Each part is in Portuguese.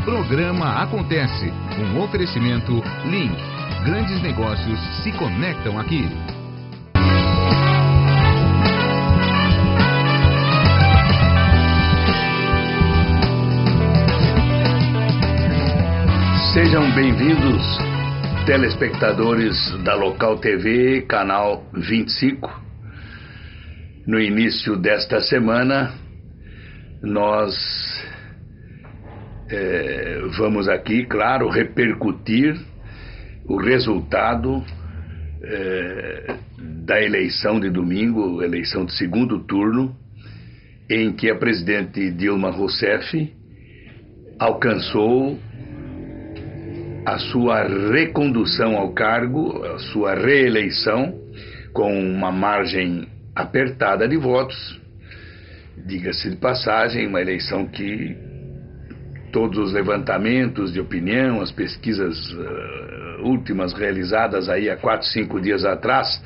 Programa Acontece, um oferecimento Link. Grandes negócios se conectam aqui. Sejam bem-vindos, telespectadores da Local TV, canal 25. No início desta semana, nós vamos aqui, claro, repercutir o resultado da eleição de domingo, eleição de segundo turno, em que a presidente Dilma Rousseff alcançou a sua recondução ao cargo, a sua reeleição, com uma margem apertada de votos. Diga-se de passagem, uma eleição que todos os levantamentos de opinião, as pesquisas últimas realizadas aí há 4, 5 dias atrás,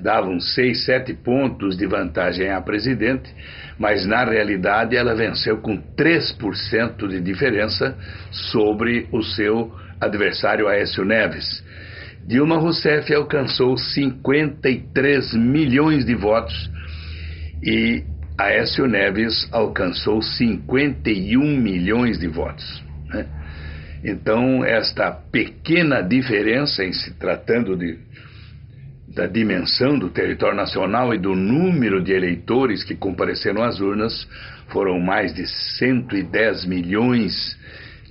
davam 6, 7 pontos de vantagem à presidente, mas na realidade ela venceu com 3% de diferença sobre o seu adversário Aécio Neves. Dilma Rousseff alcançou 53 milhões de votos e Aécio Neves alcançou 51 milhões de votos, né? Então, esta pequena diferença, em se tratando da dimensão do território nacional e do número de eleitores que compareceram às urnas, foram mais de 110 milhões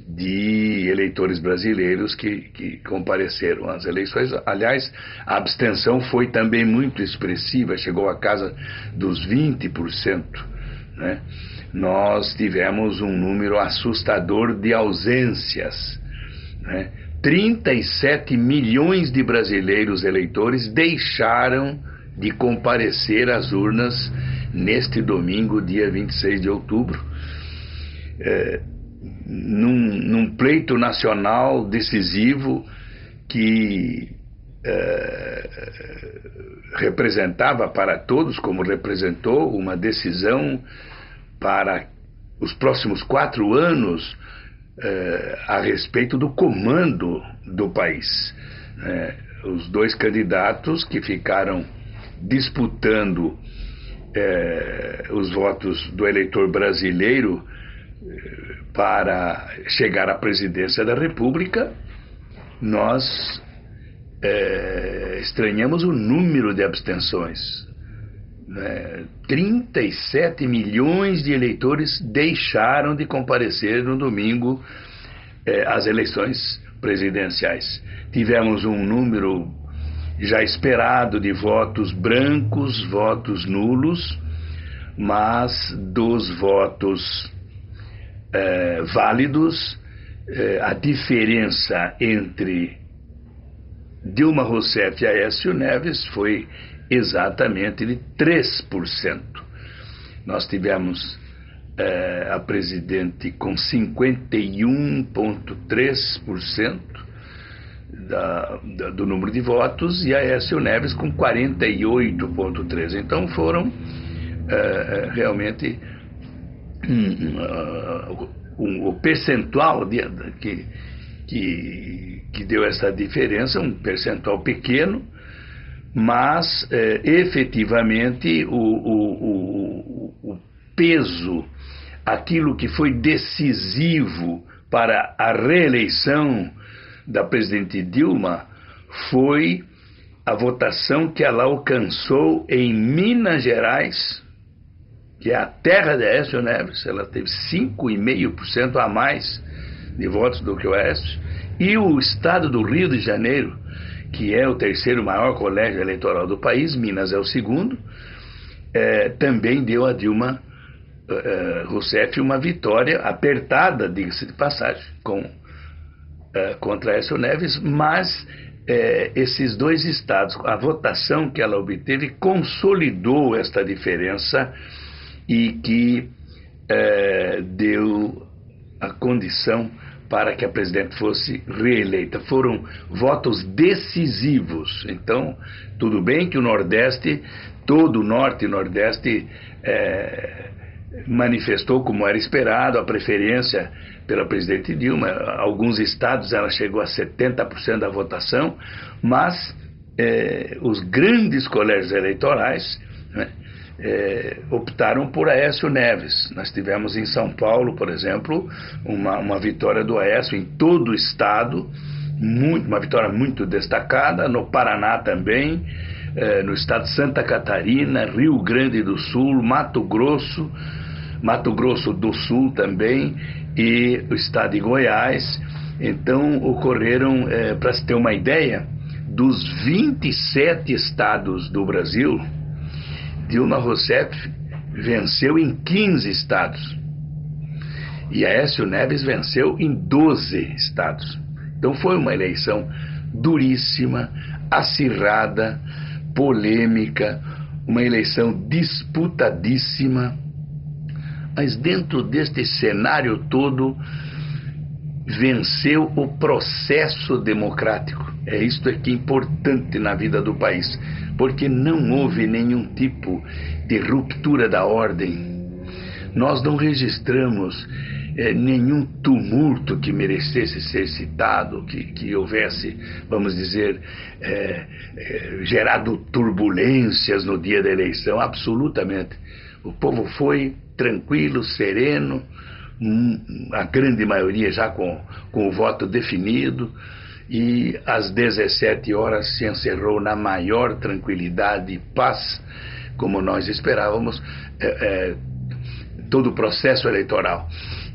de eleitores brasileiros que compareceram às eleições. Aliás, a abstenção foi também muito expressiva, chegou à casa dos 20%, né? Nós tivemos um número assustador de ausências, né? 37 milhões de brasileiros eleitores deixaram de comparecer às urnas neste domingo, dia 26 de outubro, num pleito nacional decisivo que representava para todos, como representou, uma decisão para os próximos 4 anos a respeito do comando do país. Os 2 candidatos que ficaram disputando os votos do eleitor brasileiro para chegar à presidência da República, nós estranhamos o número de abstenções. 37 milhões de eleitores deixaram de comparecer no domingo às eleições presidenciais. Tivemos um número já esperado de votos brancos, votos nulos, mas dos votos válidos, a diferença entre Dilma Rousseff e Aécio Neves foi exatamente de 3%. Nós tivemos a presidente com 51,3% do número de votos e Aécio Neves com 48,3%. Então foram realmente o percentual que deu essa diferença, um percentual pequeno, mas efetivamente o peso, aquilo que foi decisivo para a reeleição da presidente Dilma, foi a votação que ela alcançou em Minas Gerais, que é a terra de Aécio Neves. Ela teve 5,5% a mais de votos do que o Aécio, e o estado do Rio de Janeiro, que é o 3º maior colégio eleitoral do país, Minas é o 2º, também deu a Dilma Rousseff uma vitória apertada, diga-se de passagem, contra Aécio Neves, mas esses 2 estados, a votação que ela obteve consolidou esta diferença e que deu a condição para que a presidente fosse reeleita. Foram votos decisivos. Então, tudo bem que o Nordeste, todo o Norte e Nordeste manifestou, como era esperado, a preferência pela presidente Dilma. Alguns estados ela chegou a 70% da votação, mas os grandes colégios eleitorais, né, optaram por Aécio Neves. Nós tivemos em São Paulo, por exemplo, uma vitória do Aécio em todo o estado, uma vitória muito destacada. No Paraná também, no estado de Santa Catarina, Rio Grande do Sul, Mato Grosso do Sul também, e o estado de Goiás. Então ocorreram, para se ter uma ideia, dos 27 estados do Brasil, Dilma Rousseff venceu em 15 estados e Aécio Neves venceu em 12 estados. Então foi uma eleição duríssima, acirrada, polêmica, uma eleição disputadíssima. Mas dentro deste cenário todo, venceu o processo democrático. Isto que é importante na vida do país, porque não houve nenhum tipo de ruptura da ordem. Nós não registramos nenhum tumulto que merecesse ser citado, que houvesse, vamos dizer, gerado turbulências no dia da eleição. Absolutamente. O povo foi tranquilo, sereno, a grande maioria já com o voto definido, e às 17 horas se encerrou na maior tranquilidade e paz, como nós esperávamos, todo o processo eleitoral.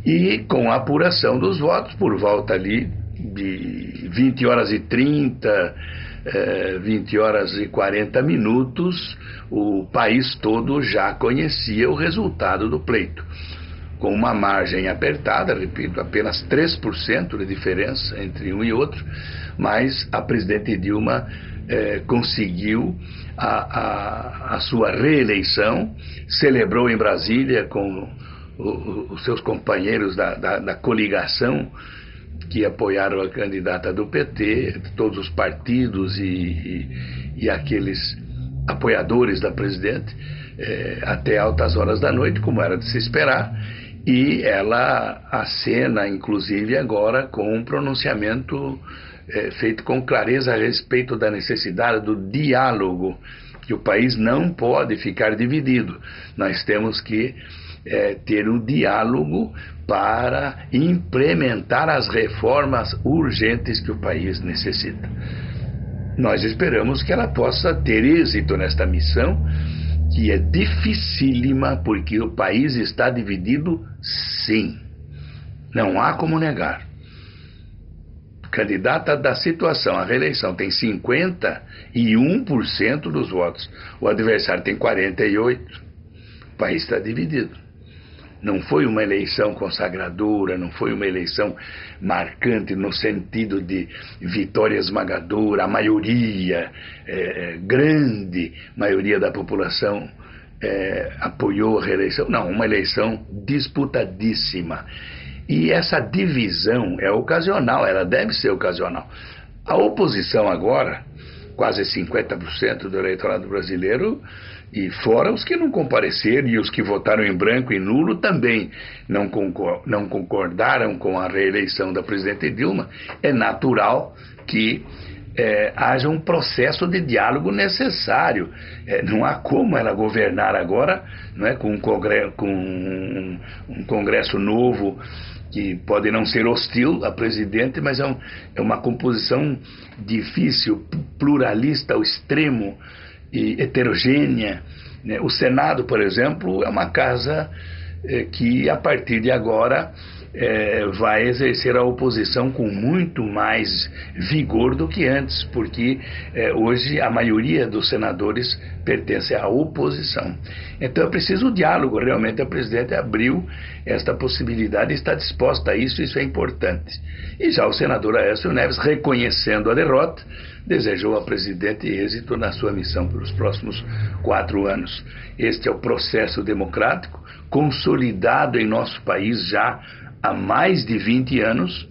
E com a apuração dos votos, por volta ali de 20 horas e 30, 20 horas e 40 minutos, o país todo já conhecia o resultado do pleito. Com uma margem apertada, repito, apenas 3% de diferença entre um e outro, mas a presidente Dilma conseguiu a sua reeleição, celebrou em Brasília com os seus companheiros da coligação que apoiaram a candidata do PT, todos os partidos e aqueles apoiadores da presidente, até altas horas da noite, como era de se esperar. E ela acena, inclusive, agora com um pronunciamento feito com clareza a respeito da necessidade do diálogo, que o país não pode ficar dividido. Nós temos que ter um diálogo para implementar as reformas urgentes que o país necessita. Nós esperamos que ela possa ter êxito nesta missão, que é dificílima, porque o país está dividido, sim. Não há como negar. Candidata da situação, a reeleição tem 51% dos votos. O adversário tem 48%. O país está dividido. Não foi uma eleição consagradora, não foi uma eleição marcante no sentido de vitória esmagadora. A maioria, grande maioria da população apoiou a reeleição. Não, uma eleição disputadíssima. E essa divisão é ocasional, ela deve ser ocasional. A oposição agora, quase 50% do eleitorado brasileiro, e fora os que não compareceram e os que votaram em branco e nulo também não concordaram com a reeleição da presidente Dilma, é natural que haja um processo de diálogo necessário. Não há como ela governar agora, não é, com um Congresso novo, que pode não ser hostil a presidente, mas é uma composição difícil, pluralista ao extremo e heterogênea, né? O Senado, por exemplo, é uma casa que a partir de agora vai exercer a oposição com muito mais vigor do que antes, porque hoje a maioria dos senadores pertence à oposição. Então é preciso o diálogo. Realmente a presidente abriu esta possibilidade e está disposta a isso, isso é importante. E já o senador Aécio Neves, reconhecendo a derrota, desejou à presidente êxito na sua missão pelos próximos 4 anos. Este é o processo democrático consolidado em nosso país já há mais de 20 anos,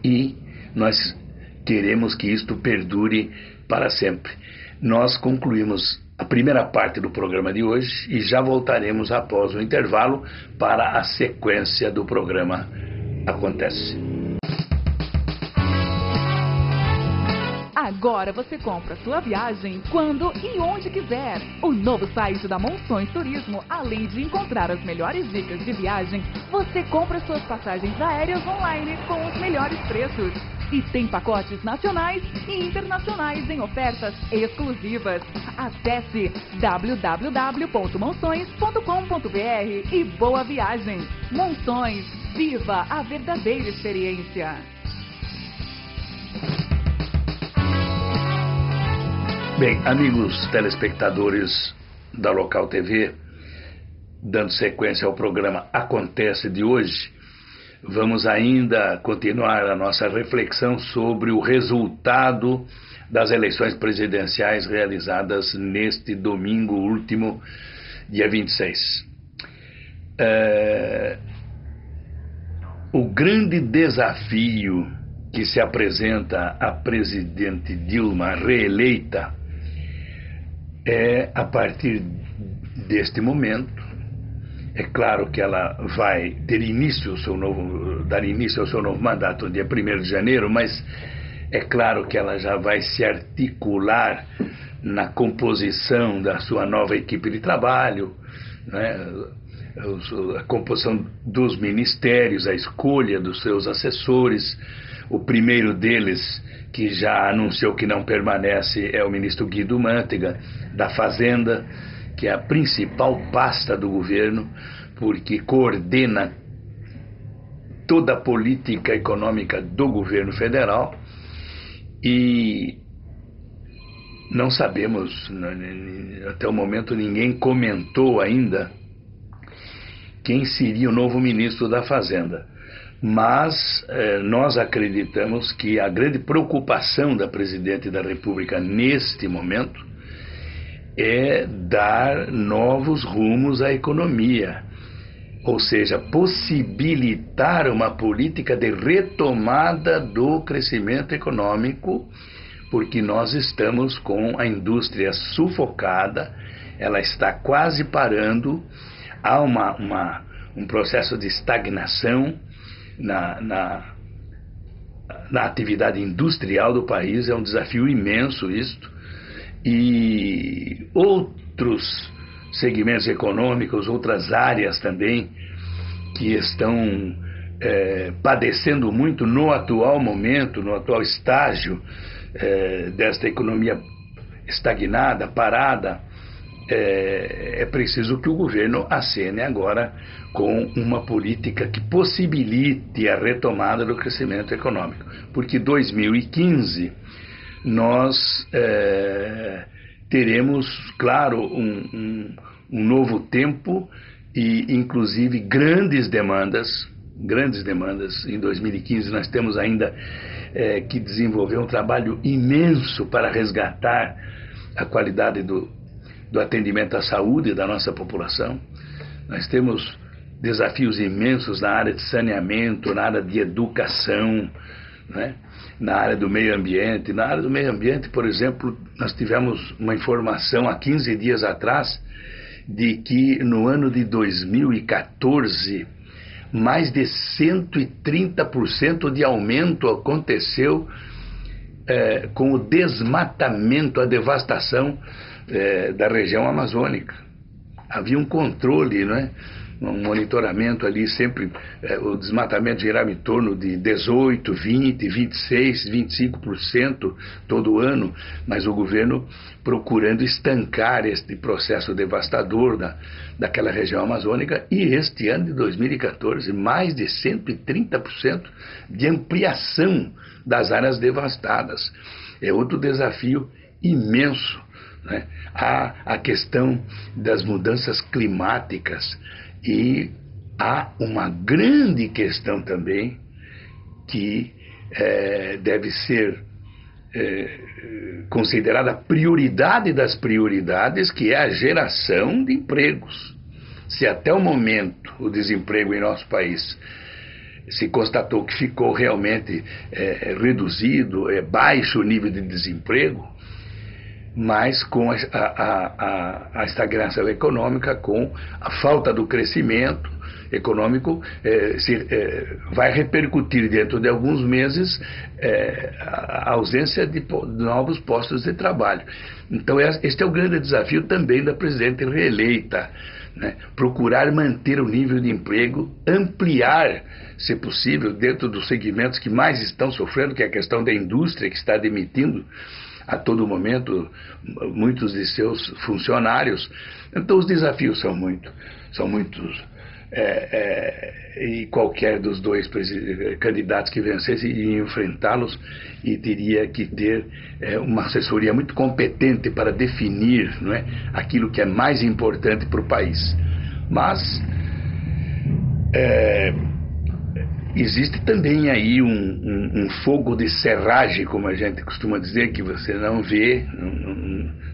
e nós queremos que isto perdure para sempre. Nós concluímos a primeira parte do programa de hoje e já voltaremos após o intervalo para a sequência do programa Acontece. Agora você compra sua viagem quando e onde quiser. O novo site da Monções Turismo, além de encontrar as melhores dicas de viagem, você compra suas passagens aéreas online com os melhores preços. E tem pacotes nacionais e internacionais em ofertas exclusivas. Acesse www.monções.com.br e boa viagem. Monções, viva a verdadeira experiência. Bem, amigos telespectadores da Local TV, dando sequência ao programa Acontece de hoje, vamos ainda continuar a nossa reflexão sobre o resultado das eleições presidenciais realizadas neste domingo último, dia 26. O grande desafio que se apresenta à presidente Dilma reeleita é, a partir deste momento, é claro que ela vai dar início ao seu novo mandato no dia 1º de janeiro, mas é claro que ela já vai se articular na composição da sua nova equipe de trabalho, né? A composição dos ministérios, a escolha dos seus assessores. O primeiro deles, que já anunciou que não permanece, é o ministro Guido Mantega, da Fazenda, que é a principal pasta do governo, porque coordena toda a política econômica do governo federal. E não sabemos, até o momento ninguém comentou ainda quem seria o novo ministro da Fazenda. Mas nós acreditamos que a grande preocupação da presidente da República neste momento é dar novos rumos à economia, ou seja, possibilitar uma política de retomada do crescimento econômico, porque nós estamos com a indústria sufocada, ela está quase parando, há um processo de estagnação na atividade industrial do país. É um desafio imenso isto, e outros segmentos econômicos, outras áreas também que estão padecendo muito no atual momento, no atual estágio desta economia estagnada, parada. É preciso que o governo acene agora com uma política que possibilite a retomada do crescimento econômico, porque 2015 nós teremos, claro, um novo tempo e inclusive grandes demandas. Em 2015 nós temos ainda que desenvolver um trabalho imenso para resgatar a qualidade do atendimento à saúde da nossa população. Nós temos desafios imensos na área de saneamento, na área de educação, né? Na área do meio ambiente. Na área do meio ambiente, por exemplo, nós tivemos uma informação há 15 dias atrás de que no ano de 2014 mais de 130% de aumento aconteceu com o desmatamento, a devastação da região amazônica. Havia um controle, não é? Um monitoramento ali, sempre o desmatamento girava em torno de 18, 20, 26, 25% todo ano, mas o governo procurando estancar este processo devastador daquela região amazônica. E este ano de 2014, mais de 130% de ampliação das áreas devastadas. É outro desafio imenso, né? Há a questão das mudanças climáticas e há uma grande questão também que deve ser considerada a prioridade das prioridades, que é a geração de empregos. Se até o momento o desemprego em nosso país se constatou que ficou realmente reduzido, baixo o nível de desemprego, mas com a estagnação econômica, com a falta do crescimento econômico, vai repercutir dentro de alguns meses a ausência de novos postos de trabalho. Então, este é o grande desafio também da presidente reeleita, né? Procurar manter o nível de emprego, ampliar, se possível, dentro dos segmentos que mais estão sofrendo, que é a questão da indústria, que está demitindo a todo momento muitos de seus funcionários. Então, os desafios são muitos. E qualquer dos dois candidatos que vencesse iria enfrentá-los e teria que ter uma assessoria muito competente para definir, não é, aquilo que é mais importante para o país. Mas existe também aí um fogo de serragem, como a gente costuma dizer, que você não vê,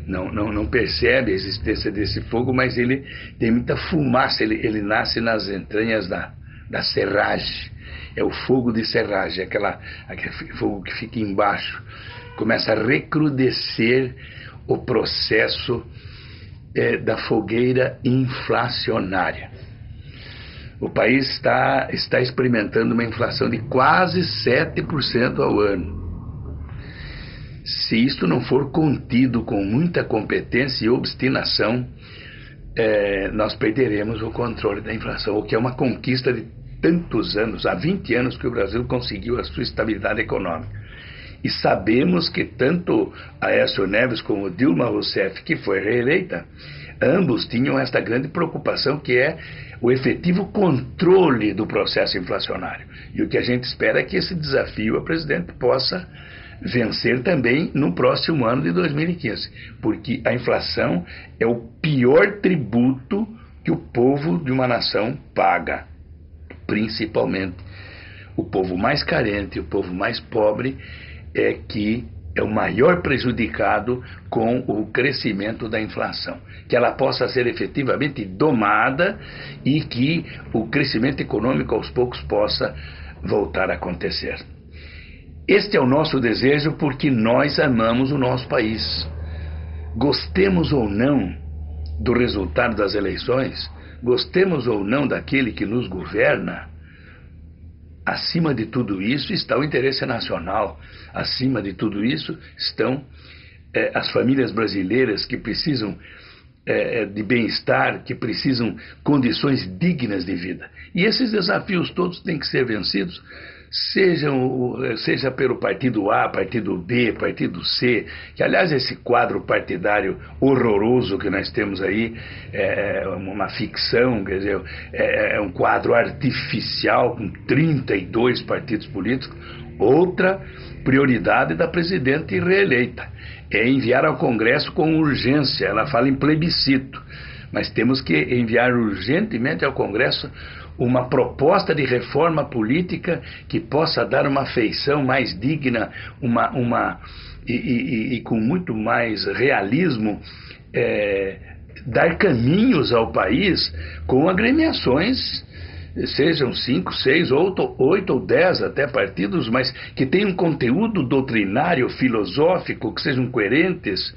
não percebe a existência desse fogo, mas ele tem muita fumaça, ele nasce nas entranhas da serragem. É o fogo de serragem, aquele fogo que fica embaixo. Começa a recrudescer o processo da fogueira inflacionária. O país está experimentando uma inflação de quase 7% ao ano. Se isto não for contido com muita competência e obstinação, nós perderemos o controle da inflação, o que é uma conquista de tantos anos. Há 20 anos que o Brasil conseguiu a sua estabilidade econômica. E sabemos que tanto Aécio Neves como Dilma Rousseff, que foi reeleita, ambos tinham esta grande preocupação, que é o efetivo controle do processo inflacionário. E o que a gente espera é que esse desafio a presidente possa vencer também no próximo ano de 2015, porque a inflação é o pior tributo que o povo de uma nação paga, principalmente o povo mais carente, o povo mais pobre, que é o maior prejudicado com o crescimento da inflação. Que ela possa ser efetivamente domada e que o crescimento econômico aos poucos possa voltar a acontecer. Este é o nosso desejo, porque nós amamos o nosso país. Gostemos ou não do resultado das eleições, gostemos ou não daquele que nos governa, acima de tudo isso está o interesse nacional. Acima de tudo isso estão as famílias brasileiras que precisam de bem-estar, que precisam condições dignas de vida. E esses desafios todos têm que ser vencidos, seja pelo partido A, partido B, partido C, que aliás esse quadro partidário horroroso que nós temos aí é uma ficção, quer dizer, é um quadro artificial com 32 partidos políticos. Outra prioridade da presidente reeleita é enviar ao Congresso com urgência. Ela fala em plebiscito, mas temos que enviar urgentemente ao Congresso uma proposta de reforma política que possa dar uma feição mais digna, e com muito mais realismo, dar caminhos ao país com agremiações, sejam 5, 6, 8 ou 10 até partidos, mas que tenham conteúdo doutrinário, filosófico, que sejam coerentes,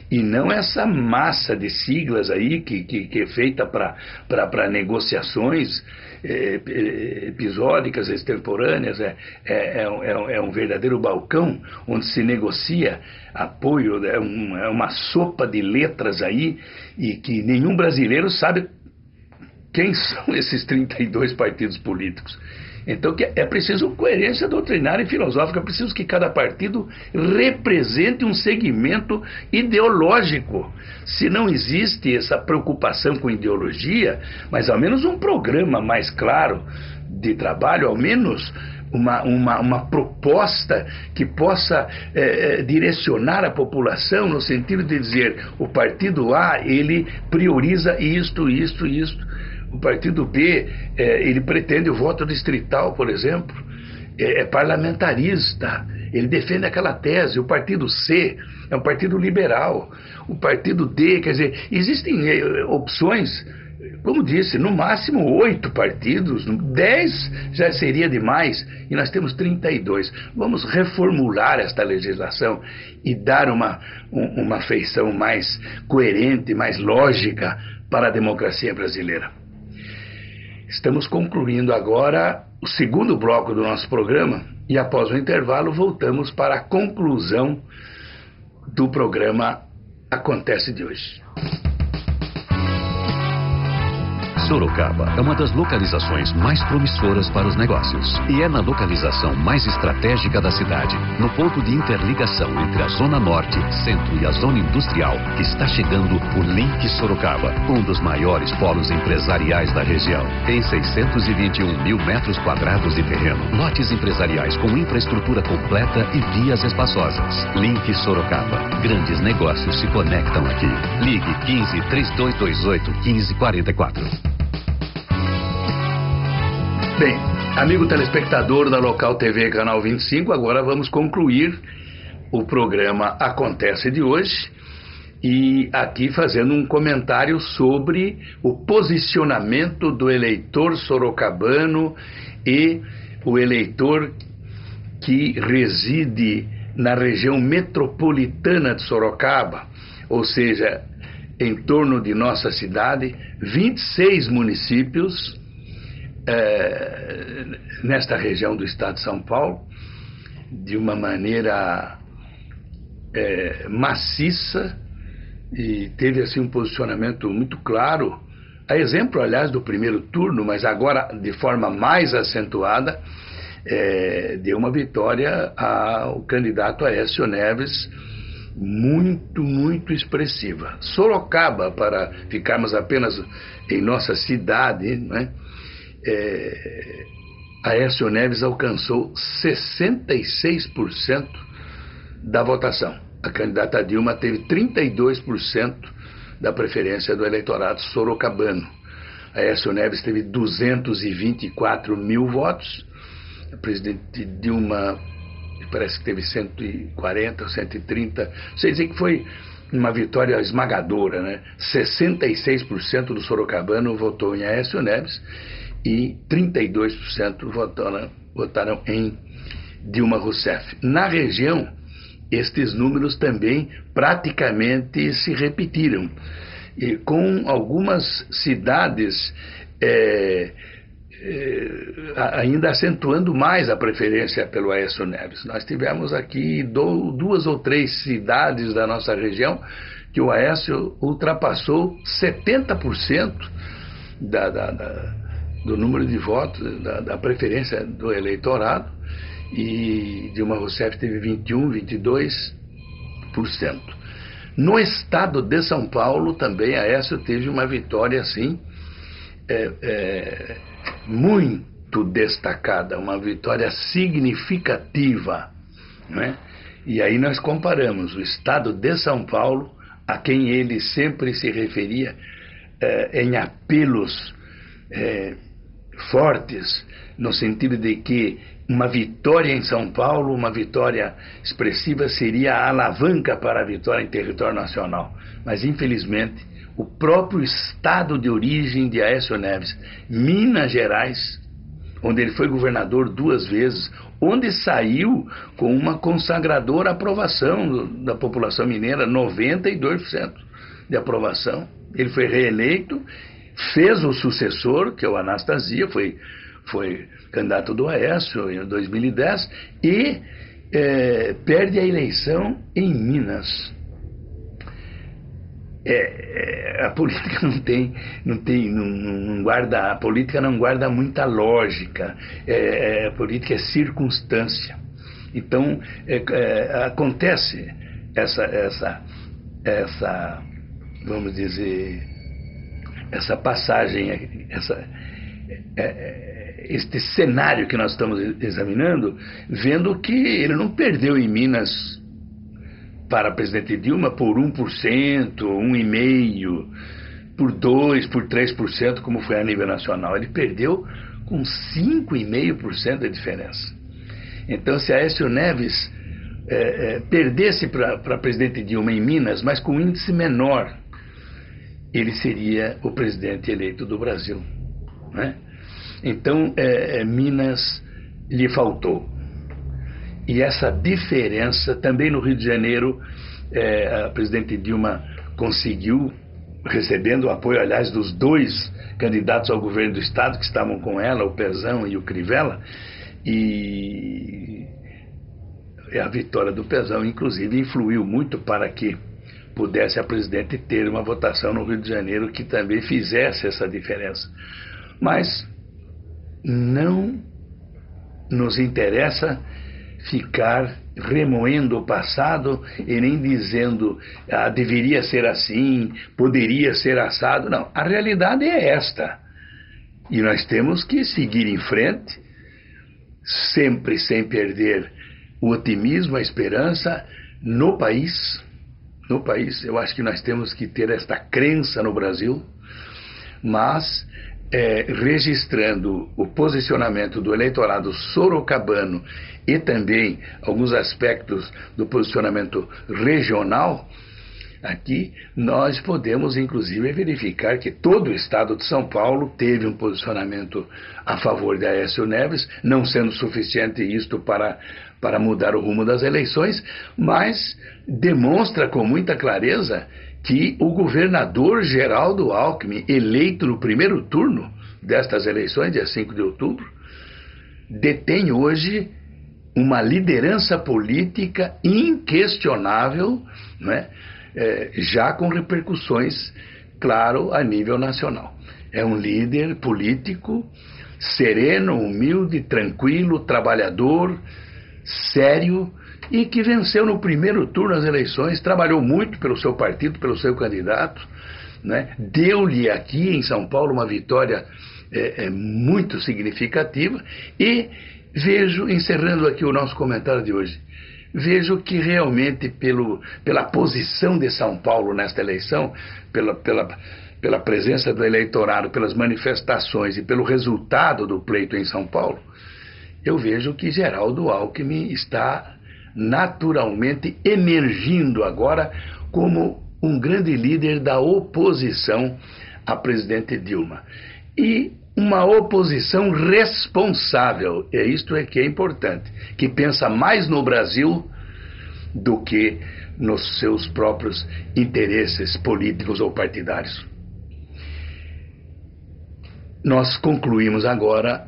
e não essa massa de siglas aí que é feita para negociações episódicas, extemporâneas. É um verdadeiro balcão onde se negocia apoio, é uma sopa de letras aí, e que nenhum brasileiro sabe quem são esses 32 partidos políticos. Então é preciso coerência doutrinária e filosófica, é preciso que cada partido represente um segmento ideológico. Se não existe essa preocupação com ideologia, mas ao menos um programa mais claro de trabalho, ao menos uma proposta que possa direcionar a população no sentido de dizer: o partido A, ele prioriza isto. O partido B, ele pretende o voto distrital, por exemplo, é parlamentarista, ele defende aquela tese. O partido C é um partido liberal. O partido D, quer dizer, existem opções como disse, no máximo 8 partidos, 10 já seria demais, e nós temos 32. Vamos reformular esta legislação e dar uma feição mais coerente, mais lógica para a democracia brasileira. Estamos concluindo agora o segundo bloco do nosso programa e após o intervalo voltamos para a conclusão do programa Acontece de hoje. Sorocaba é uma das localizações mais promissoras para os negócios e é na localização mais estratégica da cidade, no ponto de interligação entre a Zona Norte, Centro e a Zona Industrial, que está chegando o Link Sorocaba, um dos maiores polos empresariais da região. Tem 621 mil metros quadrados de terreno, lotes empresariais com infraestrutura completa e vias espaçosas. Link Sorocaba. Grandes negócios se conectam aqui. Ligue 15 3228 1544. Bem, amigo telespectador da Local TV Canal 25, agora vamos concluir o programa Acontece de hoje e aqui fazendo um comentário sobre o posicionamento do eleitor sorocabano e o eleitor que reside na região metropolitana de Sorocaba, ou seja, em torno de nossa cidade, 26 municípios nesta região do estado de São Paulo, de uma maneira maciça, e teve assim um posicionamento muito claro, a exemplo, aliás, do primeiro turno, mas agora de forma mais acentuada, deu uma vitória ao candidato Aécio Neves, muito, muito expressiva. Sorocaba, para ficarmos apenas em nossa cidade, né? Aécio Neves alcançou 66% da votação. A candidata Dilma teve 32% da preferência do eleitorado sorocabano. Aécio Neves teve 224 mil votos. A presidente Dilma parece que teve 140 ou 130. Sei dizer que foi uma vitória esmagadora, né? 66% do sorocabano votou em Aécio Neves e 32% votaram em Dilma Rousseff. Na região, estes números também praticamente se repetiram, e com algumas cidades ainda acentuando mais a preferência pelo Aécio Neves. Nós tivemos aqui 2 ou 3 cidades da nossa região que o Aécio ultrapassou 70% do número de votos, da preferência do eleitorado, e Dilma Rousseff teve 21%, 22%. No estado de São Paulo também Aécio teve uma vitória assim muito destacada, uma vitória significativa, né? E aí nós comparamos o estado de São Paulo, a quem ele sempre se referia em apelos fortes, no sentido de que uma vitória em São Paulo, uma vitória expressiva, seria a alavanca para a vitória em território nacional. Mas, infelizmente, o próprio estado de origem de Aécio Neves, Minas Gerais, onde ele foi governador 2 vezes, onde saiu com uma consagradora aprovação da população mineira, 92% de aprovação. Ele foi reeleito, fez o sucessor, que é o Anastasia, foi candidato do Aécio em 2010, e perde a eleição em Minas. A política não guarda, a política não guarda muita lógica, a política é circunstância. Então acontece essa vamos dizer, essa passagem, este cenário que nós estamos examinando, vendo que ele não perdeu em Minas para a presidente Dilma por 1%, 1,5%, por 2%, por 3%, como foi a nível nacional. Ele perdeu com 5,5% de diferença. Então, se Aécio Neves perdesse para a presidente Dilma em Minas, mas com índice menor, ele seria o presidente eleito do Brasil, né? Então, Minas lhe faltou. E essa diferença, também no Rio de Janeiro, a presidente Dilma conseguiu, recebendo o apoio, aliás, dos 2 candidatos ao governo do Estado que estavam com ela, o Pezão e o Crivella, e a vitória do Pezão, inclusive, influiu muito para que pudesse a presidente ter uma votação no Rio de Janeiro que também fizesse essa diferença. Mas não nos interessa ficar remoendo o passado e nem dizendo deveria ser assim, poderia ser assado. Não, a realidade é esta. E nós temos que seguir em frente, sempre sem perder o otimismo, a esperança no país. No país, eu acho que nós temos que ter esta crença no Brasil, mas registrando o posicionamento do eleitorado sorocabano e também alguns aspectos do posicionamento regional, aqui nós podemos inclusive verificar que todo o estado de São Paulo teve um posicionamento a favor de Aécio Neves, não sendo suficiente isto para mudar o rumo das eleições, mas demonstra com muita clareza que o governador Geraldo Alckmin, eleito no primeiro turno destas eleições, dia 5 de outubro, detém hoje uma liderança política inquestionável, né? Já com repercussões, claro, a nível nacional. É um líder político sereno, humilde, tranquilo, trabalhador, sério, e que venceu no primeiro turno as eleições, trabalhou muito pelo seu partido, pelo seu candidato, né? Deu-lhe aqui em São Paulo uma vitória muito significativa. E vejo, encerrando aqui o nosso comentário de hoje, vejo que realmente pela posição de São Paulo nesta eleição, pela presença do eleitorado, pelas manifestações e pelo resultado do pleito em São Paulo, eu vejo que Geraldo Alckmin está naturalmente emergindo agora como um grande líder da oposição à presidente Dilma. E uma oposição responsável, isto que é importante, que pensa mais no Brasil do que nos seus próprios interesses políticos ou partidários. Nós concluímos agora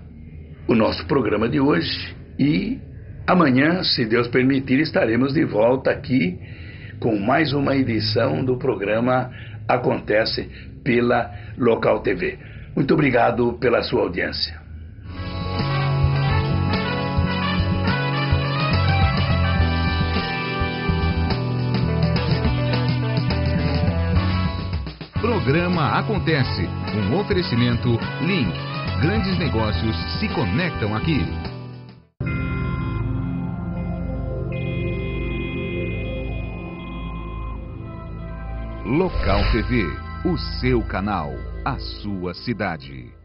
o nosso programa de hoje e amanhã, se Deus permitir, estaremos de volta aqui com mais uma edição do programa Acontece pela Local TV. Muito obrigado pela sua audiência. Programa Acontece. Um oferecimento Link. Grandes negócios se conectam aqui. Local TV, o seu canal, a sua cidade.